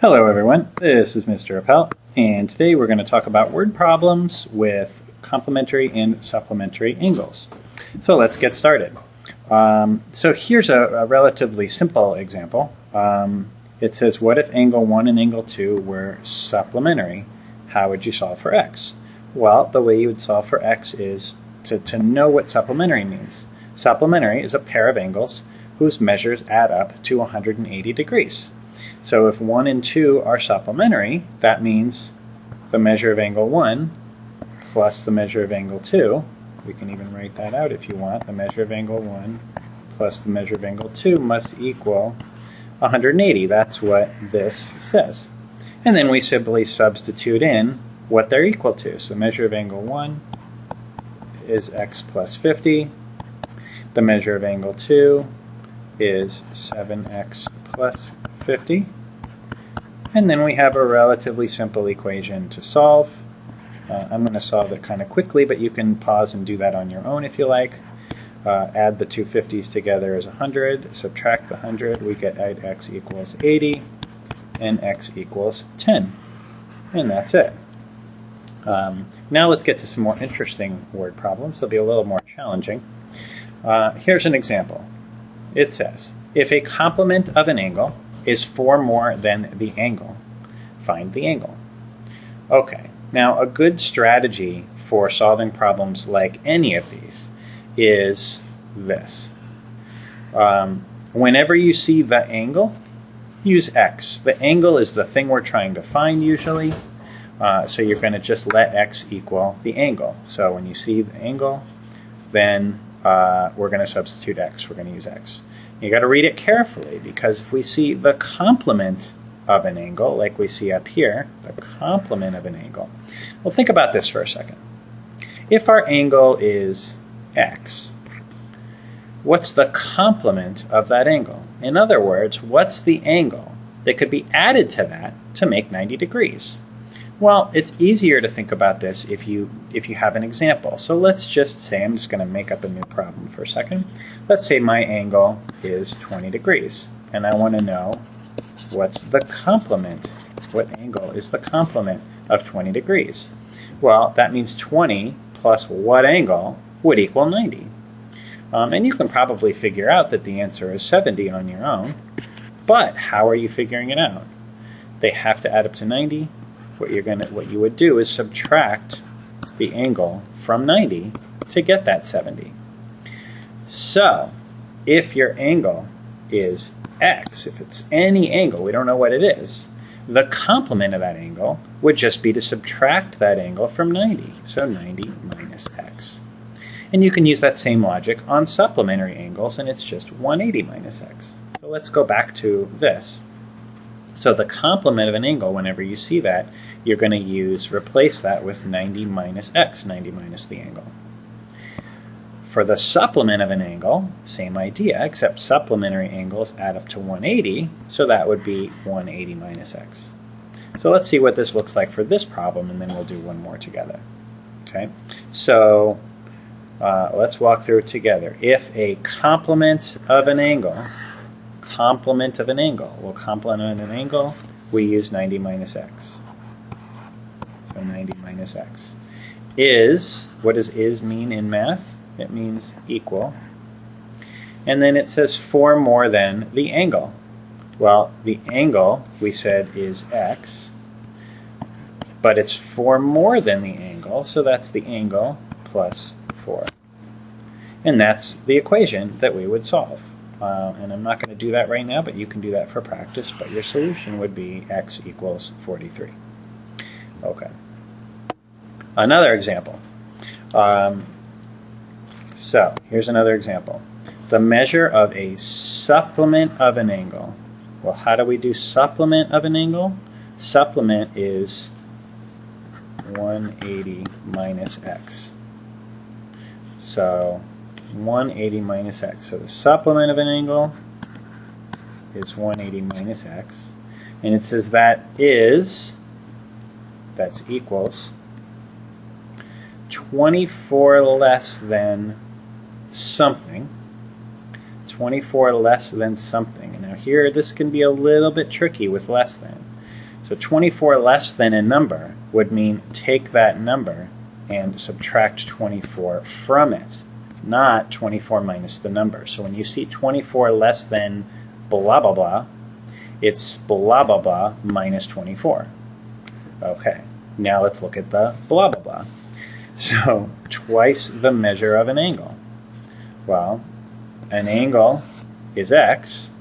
Hello everyone, this is Mr. Appel, and today we're going to talk about word problems with complementary and supplementary angles. So let's get started. So here's a relatively simple example. It says, what if angle 1 and angle 2 were supplementary? How would you solve for x? Well, the way you would solve for x is to know what supplementary means. Supplementary is a pair of angles whose measures add up to 180 degrees. So if 1 and 2 are supplementary, that means the measure of angle 1 plus the measure of angle 2. We can even write that out if you want. The measure of angle 1 plus the measure of angle 2 must equal 180. That's what this says. And then we simply substitute in what they're equal to. So measure of angle 1 is x plus 50. The measure of angle 2 is 7x plus 50. And then we have a relatively simple equation to solve. I'm going to solve it kind of quickly, but you can pause and do that on your own if you like. Add the two 50s together is 100. Subtract the 100. We get x equals 80 and x equals 10. And that's it. Now let's get to some more interesting word problems. They'll be a little more challenging. Here's an example. It says, if a complement of an angle is 4 more than the angle, find the angle. Okay, now a good strategy for solving problems like any of these is this. Whenever you see the angle, use x. The angle is the thing we're trying to find usually, so you're going to just let x equal the angle. So when you see the angle, then we're going to substitute x. We're going to use x. You got to read it carefully, because if we see the complement of an angle, like we see up here, the complement of an angle. Well, think about this for a second. If our angle is x, what's the complement of that angle? In other words, what's the angle that could be added to that to make 90 degrees? Well, it's easier to think about this if you have an example. So let's just say, I'm just going to make up a new problem for a second. Let's say my angle is 20 degrees, and I want to know what's the complement. What angle is the complement of 20 degrees? Well, that means 20 plus what angle would equal 90? And you can probably figure out that the answer is 70 on your own, but how are you figuring it out? They have to add up to 90. What you would do is subtract the angle from 90 to get that 70. So, if your angle is x, if it's any angle, we don't know what it is, the complement of that angle would just be to subtract that angle from 90. So 90 minus x. And you can use that same logic on supplementary angles, and it's just 180 minus x. So let's go back to this. So the complement of an angle, whenever you see that, you're going to replace that with 90 minus x, 90 minus the angle. For the supplement of an angle, same idea, except supplementary angles add up to 180, so that would be 180 minus x. So let's see what this looks like for this problem, and then we'll do one more together. Okay, so let's walk through it together. If a complement of an angle, well, complement of an angle, we use 90 minus x. So 90 minus x. What does is mean in math? It means equal. And then it says 4 more than the angle. Well, the angle, we said, is x, but it's 4 more than the angle, so that's the angle plus 4. And that's the equation that we would solve. And I'm not going to do that right now, but you can do that for practice. But your solution would be x equals 43. Okay. Another example. So here's another example. The measure of a supplement of an angle. Well, how do we do supplement of an angle? Supplement is 180 minus x. So 180 minus x. So the supplement of an angle is 180 minus x. And it says that's equals 24 less than something. 24 less than something. Now here, this can be a little bit tricky with less than. So 24 less than a number would mean take that number and subtract 24 from it, not 24 minus the number. So when you see 24 less than blah, blah, blah, it's blah, blah, blah minus 24. Okay, now let's look at the blah, blah, blah. So twice the measure of an angle. Well, an angle is x,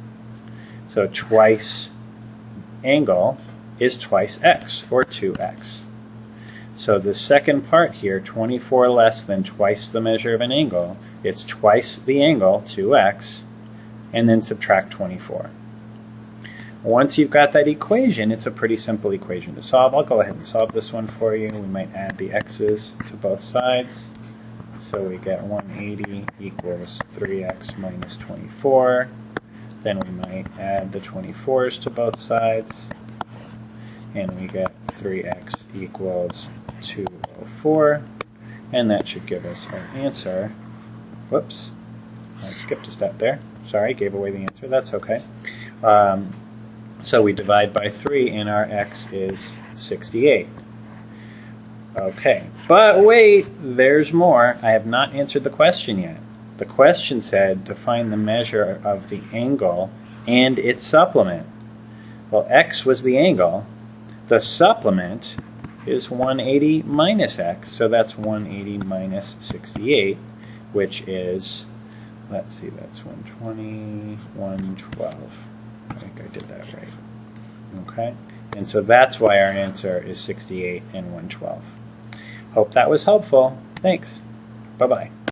so twice angle is twice x, or 2x. So the second part here, 24 less than twice the measure of an angle, it's twice the angle, 2x, and then subtract 24. Once you've got that equation, it's a pretty simple equation to solve. I'll go ahead and solve this one for you. We might add the x's to both sides. So we get 180 equals 3x minus 24. Then we might add the 24's to both sides. And we get 3x equals 204. And that should give us our answer. Whoops, I skipped a step there. Sorry, gave away the answer. That's okay. So we divide by 3, and our x is 68. Okay, but wait, there's more. I have not answered the question yet. The question said to find the measure of the angle and its supplement. Well, x was the angle. The supplement is 180 minus x, so that's 180 minus 68, which is, let's see, that's 120, 112. I think I did that right. Okay, and so that's why our answer is 68 and 112. Hope that was helpful. Thanks. Bye-bye.